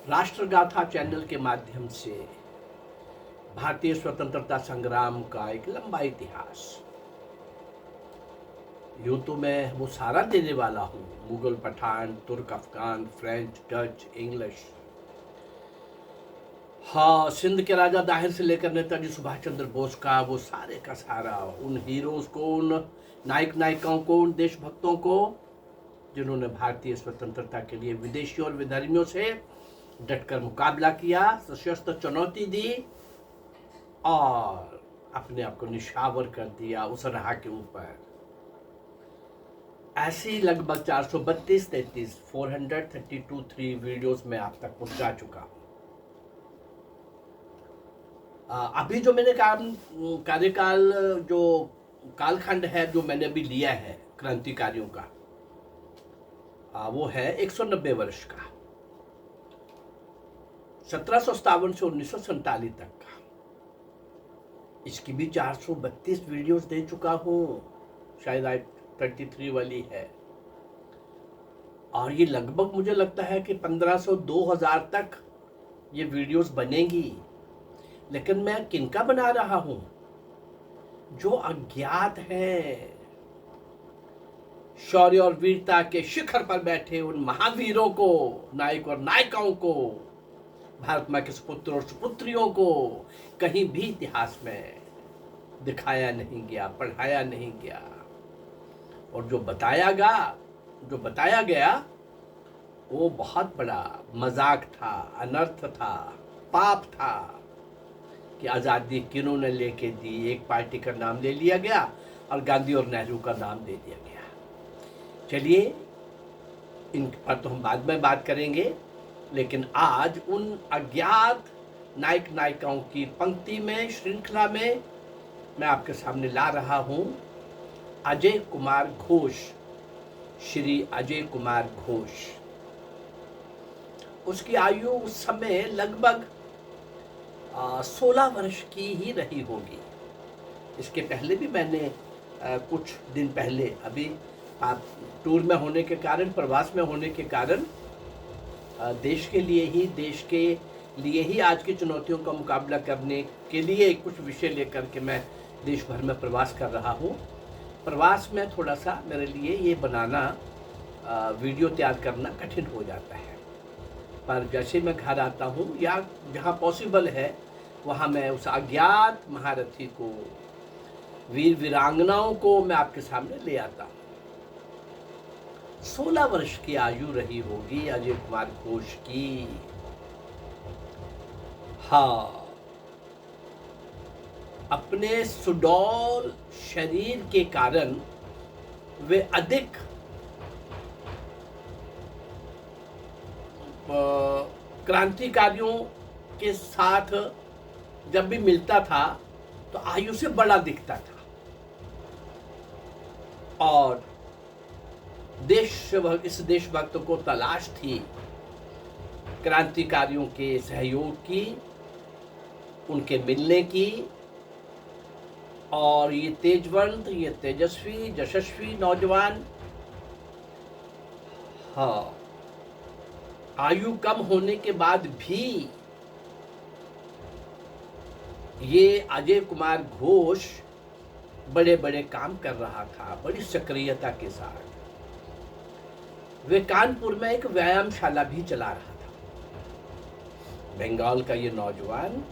राष्ट्रगाथा channel के माध्यम से भारतीय स्वतंत्रता संग्राम का एक लंबा इतिहास। यूं तो मैं वो सारा देने वाला हूँ, मुगल, पठान, तुर्क, अफगान, फ्रेंच, डच, इंग्लिश। हाँ, सिंध के राजा दाहिर से लेकर नेताजी सुभाष चंद्र बोस का वो सारे का सारा, उन हीरोज को, उन नायक नायिकाओं को, उन देशभक्तों को जिन्होंने भारतीय स्वतंत्रता के लिए विदेशियों और विधर्मियों से डटकर मुकाबला किया, सशस्त्र चुनौती दी और अपने आप को निशावर कर दिया उस राह के ऊपर। ऐसी लगभग 432 वीडियोस में आप तक पहुंचा चुका हूं। अभी जो मैंने कार्यकाल, जो कालखंड है जो मैंने अभी लिया है क्रांतिकारियों का, वो है 190 वर्ष का, 1757 से 1947 तक का। इसकी भी 432 वीडियोस दे चुका हूँ, शायद आज 33 वाली है। और ये लगभग मुझे लगता है कि 1500-2000 तक ये वीडियोस बनेंगी। लेकिन मैं किनका बना रहा हूँ? जो अज्ञात हैं, शौर्य और वीरता के शिखर पर बैठे उन महावीरों को, नायक और नायिकाओं को, भारत माँ के सुपुत्र और सुपुत्रियों को कहीं भी इतिहास में दिखाया नहीं गया, पढ़ाया नहीं गया। और जो बताया गया वो बहुत बड़ा मजाक था, अनर्थ था, पाप था कि आज़ादी किन्होंने लेके दी। एक पार्टी का नाम ले लिया गया और गांधी और नेहरू का नाम दे दिया गया। चलिए, इन पर तो हम बाद में बात करेंगे, लेकिन आज उन अज्ञात नायक नायिकाओं की पंक्ति में, श्रृंखला में मैं आपके सामने ला रहा हूं अजय कुमार घोष, श्री अजय कुमार घोष। उसकी आयु उस समय लगभग 16 वर्ष की ही रही होगी। इसके पहले भी मैंने कुछ दिन पहले, अभी टूर में होने के कारण, प्रवास में होने के कारण, देश के लिए ही आज की चुनौतियों का मुकाबला करने के लिए कुछ विषय लेकर के मैं देश भर में प्रवास कर रहा हूँ। प्रवास में थोड़ा सा मेरे लिए ये बनाना, वीडियो तैयार करना कठिन हो जाता है। पर जैसे मैं घर आता हूँ या जहाँ पॉसिबल है वहाँ मैं उस अज्ञात महारथी को, वीर वीरांगनाओं को मैं आपके सामने ले आता हूँ। 16 वर्ष की आयु रही होगी अजय कुमार घोष की। हाँ, अपने सुडौल शरीर के कारण वे अधिक क्रांतिकारियों के साथ जब भी मिलता था तो आयु से बड़ा दिखता था। और इस देशभक्त को तलाश थी क्रांतिकारियों के सहयोग की, उनके मिलने की। और ये तेजवंत, ये तेजस्वी, यशस्वी नौजवान, हाँ, आयु कम होने के बाद भी ये अजय कुमार घोष बड़े बड़े काम कर रहा था, बड़ी सक्रियता के साथ। वे कानपुर में एक व्यायामशाला भी चला रहा था। बंगाल का ये नौजवान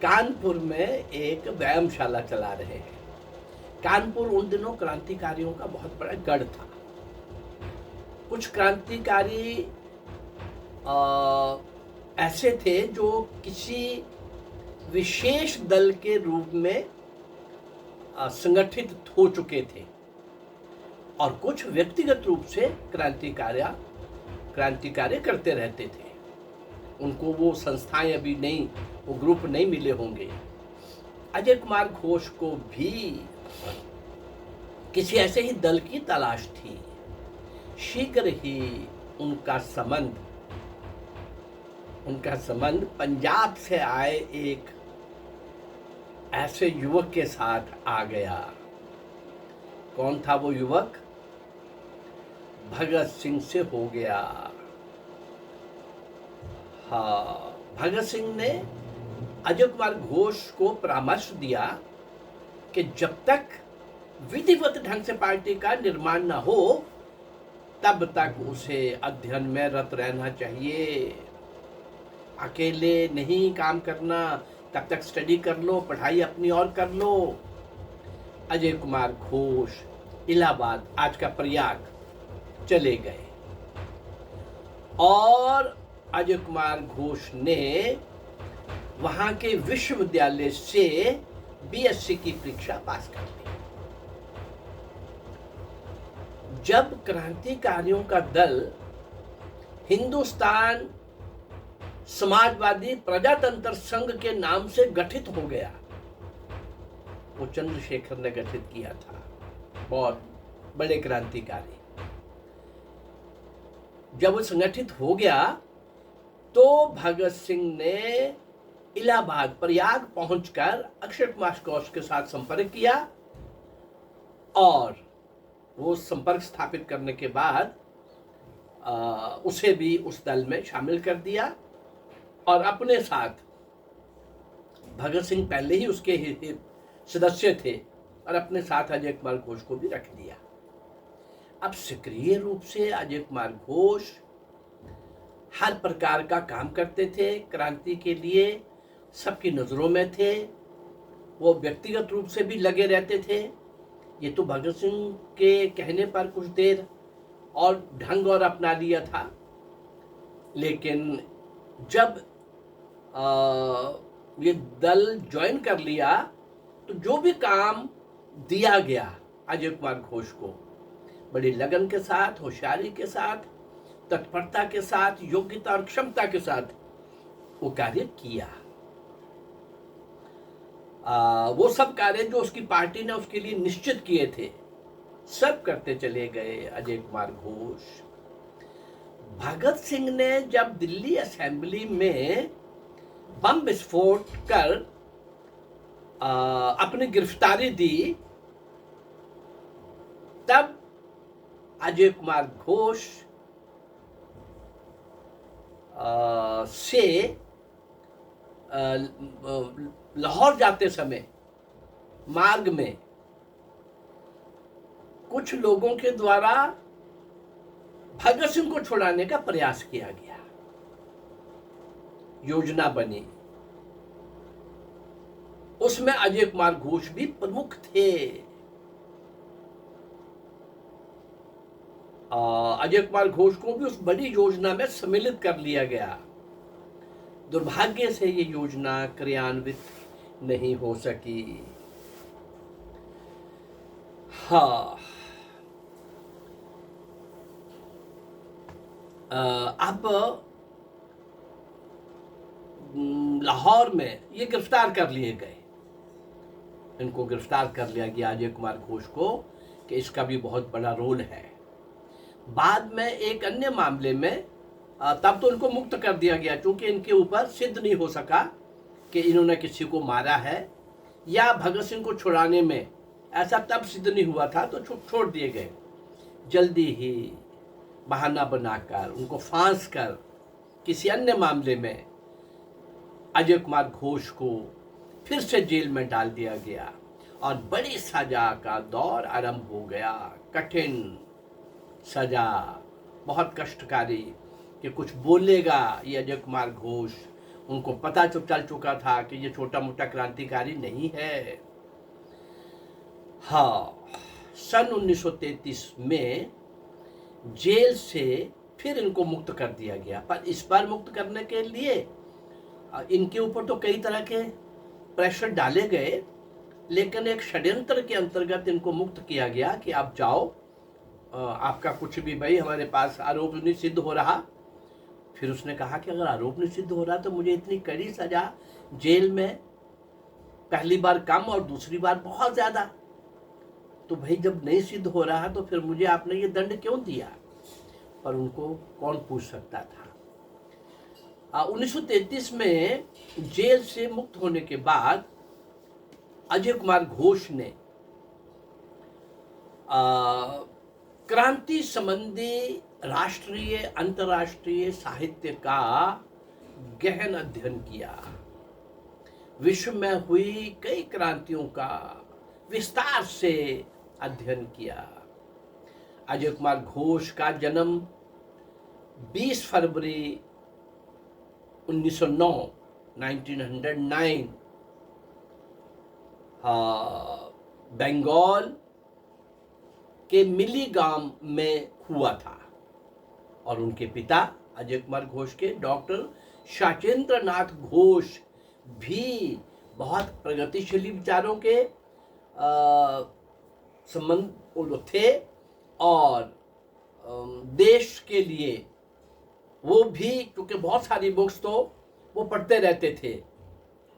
कानपुर में एक व्यायामशाला चला रहे हैं। कानपुर उन दिनों क्रांतिकारियों का बहुत बड़ा गढ़ था। कुछ क्रांतिकारी ऐसे थे जो किसी विशेष दल के रूप में संगठित हो चुके थे, और कुछ व्यक्तिगत रूप से क्रांतिकार्य करते रहते थे। उनको वो संस्थाएं अभी नहीं, वो ग्रुप नहीं मिले होंगे। अजय कुमार घोष को भी किसी ऐसे ही दल की तलाश थी। शीघ्र ही उनका संबंध पंजाब से आए एक ऐसे युवक के साथ आ गया। कौन था वो युवक? भगत सिंह से हो गया। हाँ, भगत सिंह ने अजय कुमार घोष को परामर्श दिया कि जब तक विधिवत ढंग से पार्टी का निर्माण न हो तब तक उसे अध्ययन में रत रहना चाहिए, अकेले नहीं काम करना, तब तक स्टडी कर लो, पढ़ाई अपनी और कर लो। अजय कुमार घोष इलाहाबाद, आज का प्रयाग, चले गए और अजय कुमार घोष ने वहां के विश्वविद्यालय से बीएससी की परीक्षा पास कर ली। जब क्रांतिकारियों का दल हिंदुस्तान समाजवादी प्रजातंत्र संघ के नाम से गठित हो गया, वो चंद्रशेखर ने गठित किया था, बहुत बड़े क्रांतिकारी। जब वो संगठित हो गया तो भगत सिंह ने इलाहाबाद, प्रयाग पहुंचकर अक्षय कुमार घोष के साथ संपर्क किया और वो संपर्क स्थापित करने के बाद उसे भी उस दल में शामिल कर दिया और अपने साथ, भगत सिंह पहले ही उसके सदस्य थे, और अपने साथ अजय कुमार घोष को भी रख दिया। अब सक्रिय रूप से अजय कुमार घोष हर प्रकार का काम करते थे, क्रांति के लिए सबकी नजरों में थे, वो व्यक्तिगत रूप से भी लगे रहते थे। ये तो भगत सिंह के कहने पर कुछ देर और ढंग और अपना लिया था, लेकिन जब ये दल ज्वाइन कर लिया तो जो भी काम दिया गया अजय कुमार घोष को बड़ी लगन के साथ, होशियारी के साथ, तत्परता के साथ, योग्यता और क्षमता के साथ वो कार्य किया। वो सब कार्य जो उसकी पार्टी ने उसके लिए निश्चित किए थे सब करते चले गए अजय कुमार घोष। भगत सिंह ने जब दिल्ली असेंबली में बम विस्फोट कर अपनी गिरफ्तारी दी, तब अजय कुमार घोष से लाहौर जाते समय मार्ग में कुछ लोगों के द्वारा भगत सिंह को छुड़ाने का प्रयास किया गया, योजना बनी। उसमें अजय कुमार घोष भी प्रमुख थे। अजय कुमार घोष को भी उस बड़ी योजना में सम्मिलित कर लिया गया। दुर्भाग्य से ये योजना क्रियान्वित नहीं हो सकी। हाँ, अब लाहौर में ये गिरफ्तार कर लिए गए, इनको गिरफ्तार कर लिया गया अजय कुमार घोष को, कि इसका भी बहुत बड़ा रोल है। बाद में एक अन्य मामले में तब तो इनको मुक्त कर दिया गया, क्योंकि इनके ऊपर सिद्ध नहीं हो सका कि इन्होंने किसी को मारा है या भगत सिंह को छुड़ाने में ऐसा तब सिद्ध नहीं हुआ था, तो छोड़ दिए गए। जल्दी ही बहाना बनाकर उनको फांस कर किसी अन्य मामले में अजय कुमार घोष को फिर से जेल में डाल दिया गया और बड़ी सजा का दौर आरंभ हो गया। कठिन सजा, बहुत कष्टकारी, कि कुछ बोलेगा ये अजय कुमार घोष। उनको पता तो चल चुका था कि ये छोटा मोटा क्रांतिकारी नहीं है। हाँ, सन 1933 में जेल से फिर इनको मुक्त कर दिया गया, पर इस बार मुक्त करने के लिए इनके ऊपर तो कई तरह के प्रेशर डाले गए, लेकिन एक षड्यंत्र के अंतर्गत इनको मुक्त किया गया कि आप जाओ, आपका कुछ भी, भाई हमारे पास आरोप नहीं सिद्ध हो रहा। फिर उसने कहा कि अगर आरोप नहीं सिद्ध हो रहा तो मुझे इतनी कड़ी सजा जेल में, पहली बार कम और दूसरी बार बहुत ज्यादा, तो भाई जब नहीं सिद्ध हो रहा तो फिर मुझे आपने ये दंड क्यों दिया? पर उनको कौन पूछ सकता था। 1933 में जेल से मुक्त होने के बाद अजय कुमार घोष ने क्रांति संबंधी राष्ट्रीय अंतर्राष्ट्रीय साहित्य का गहन अध्ययन किया, विश्व में हुई कई क्रांतियों का विस्तार से अध्ययन किया। अजय कुमार घोष का जन्म 20 फरवरी 1909 1909 बंगाल के मिली गांव में हुआ था और उनके पिता अजय कुमार घोष के डॉक्टर शाचेंद्र नाथ घोष भी बहुत प्रगतिशील विचारों के संबंध थे और देश के लिए वो भी, क्योंकि बहुत सारी बुक्स तो वो पढ़ते रहते थे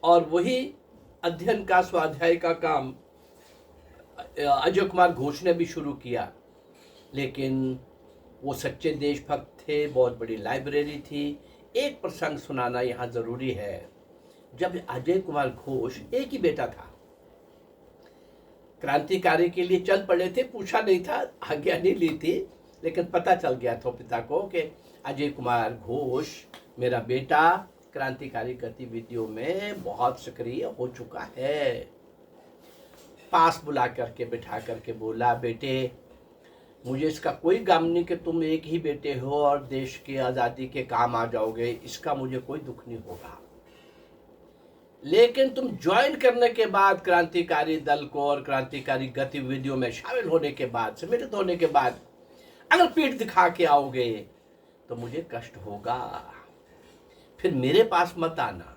और वही अध्ययन का स्वाध्याय का काम अजय कुमार घोष ने भी शुरू किया। लेकिन वो सच्चे देशभक्त थे, बहुत बड़ी लाइब्रेरी थी। एक प्रसंग सुनाना यहाँ ज़रूरी है। जब अजय कुमार घोष, एक ही बेटा था, क्रांतिकारी के लिए चल पड़े थे, पूछा नहीं था, आज्ञा नहीं ली थी, लेकिन पता चल गया था पिता को कि अजय कुमार घोष मेरा बेटा क्रांतिकारी गतिविधियों में बहुत सक्रिय हो चुका है। पास बुला करके बिठा करके बोला, बेटे मुझे इसका कोई गम नहीं कि तुम एक ही बेटे हो और देश की आज़ादी के काम आ जाओगे, इसका मुझे कोई दुख नहीं होगा। लेकिन तुम ज्वाइन करने के बाद क्रांतिकारी दल को और क्रांतिकारी गतिविधियों में शामिल होने के बाद, सम्मिलित होने के बाद अगर पीठ दिखा के आओगे तो मुझे कष्ट होगा। फिर मेरे पास मत आना,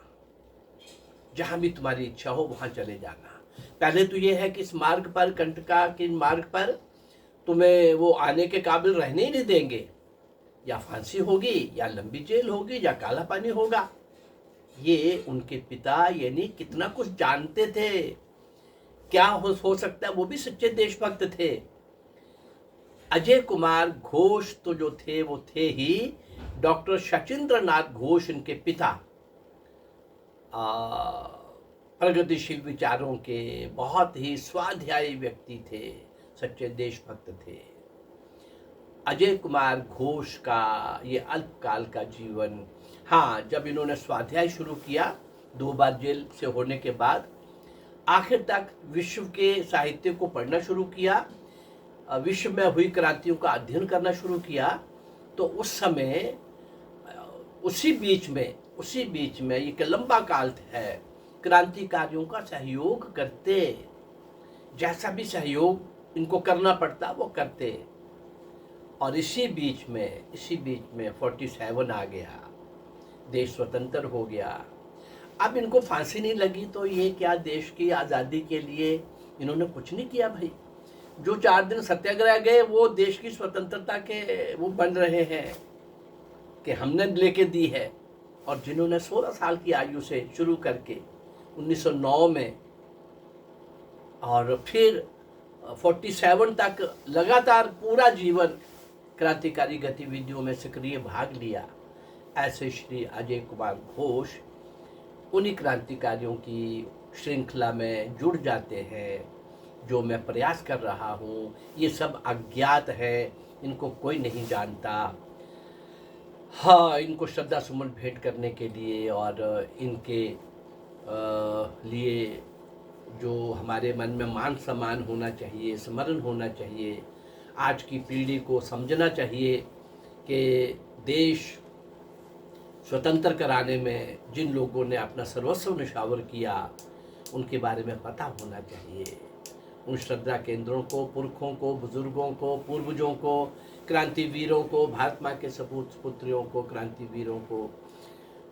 जहां भी तुम्हारी इच्छा हो वहां चले जाना। पहले तो यह है कि इस मार्ग पर, कंटका के मार्ग पर तुम्हें वो आने के काबिल रहने ही नहीं देंगे, या फांसी होगी या लंबी जेल होगी या काला पानी होगा। ये उनके पिता यानी कितना कुछ जानते थे, क्या हो सकता है, वो भी सच्चे देशभक्त थे। अजय कुमार घोष तो जो थे वो थे ही, डॉक्टर शचीन्द्र नाथ घोष इनके पिता प्रगतिशील विचारों के बहुत ही स्वाध्यायी व्यक्ति थे, सच्चे देशभक्त थे। अजय कुमार घोष का ये अल्पकाल का जीवन, हाँ, जब इन्होंने स्वाध्याय शुरू किया 2 बार जेल से होने के बाद, आखिर तक विश्व के साहित्य को पढ़ना शुरू किया, विश्व में हुई क्रांतियों का अध्ययन करना शुरू किया, तो उस समय उसी बीच में एक लंबा काल है, क्रांतिकारियों का सहयोग करते, जैसा भी सहयोग इनको करना पड़ता वो करते। और इसी बीच में 47 आ गया, देश स्वतंत्र हो गया। अब इनको फांसी नहीं लगी तो ये क्या, देश की आज़ादी के लिए इन्होंने कुछ नहीं किया भाई। जो 4 दिन सत्याग्रह गए वो देश की स्वतंत्रता के वो बन रहे हैं कि हमने लेके दी है। और जिन्होंने 16 साल की आयु से शुरू करके 1909 में और फिर 47 तक लगातार पूरा जीवन क्रांतिकारी गतिविधियों में सक्रिय भाग लिया, ऐसे श्री अजय कुमार घोष उन्हीं क्रांतिकारियों की श्रृंखला में जुड़ जाते हैं जो मैं प्रयास कर रहा हूँ। ये सब अज्ञात है, इनको कोई नहीं जानता। हाँ, इनको श्रद्धा सुमन भेंट करने के लिए और इनके लिए जो हमारे मन में मान सम्मान होना चाहिए, स्मरण होना चाहिए, आज की पीढ़ी को समझना चाहिए कि देश स्वतंत्र कराने में जिन लोगों ने अपना सर्वस्व निछावर किया उनके बारे में पता होना चाहिए। उन श्रद्धा केंद्रों को, पुरखों को, बुजुर्गों को, पूर्वजों को, क्रांतिवीरों को, भारत माँ के सपूत पुत्रियों को, क्रांतिवीरों को,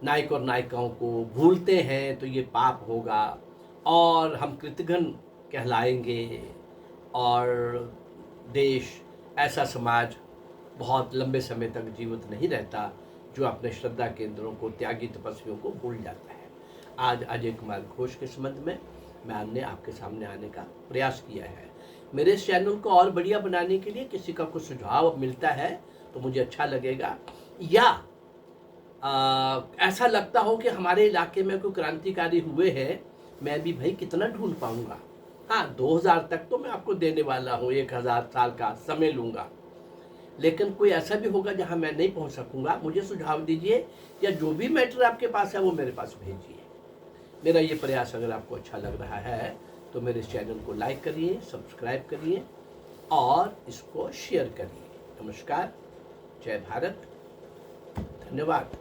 नायक और नायिकाओं को भूलते हैं तो ये पाप होगा और हम कृतघ्न कहलाएंगे और देश, ऐसा समाज बहुत लंबे समय तक जीवित नहीं रहता जो अपने श्रद्धा केंद्रों को, त्यागी तपस्वियों को भूल जाता है। आज अजय कुमार घोष के संबंध में मैंने आपके सामने आने का प्रयास किया है। मेरे इस चैनल को और बढ़िया बनाने के लिए किसी का कुछ सुझाव मिलता है तो मुझे अच्छा लगेगा, या ऐसा लगता हो कि हमारे इलाके में कोई क्रांतिकारी हुए हैं, मैं भी भाई कितना ढूंढ पाऊंगा। हाँ, 2000 तक तो मैं आपको देने वाला हूँ, 1000 साल का समय लूँगा, लेकिन कोई ऐसा भी होगा जहां मैं नहीं पहुंच सकूंगा, मुझे सुझाव दीजिए, या जो भी मैटर आपके पास है वो मेरे पास भेजिए। मेरा ये प्रयास अगर आपको अच्छा लग रहा है तो मेरे चैनल को लाइक करिए, सब्सक्राइब करिए और इसको शेयर करिए। नमस्कार, जय भारत, धन्यवाद।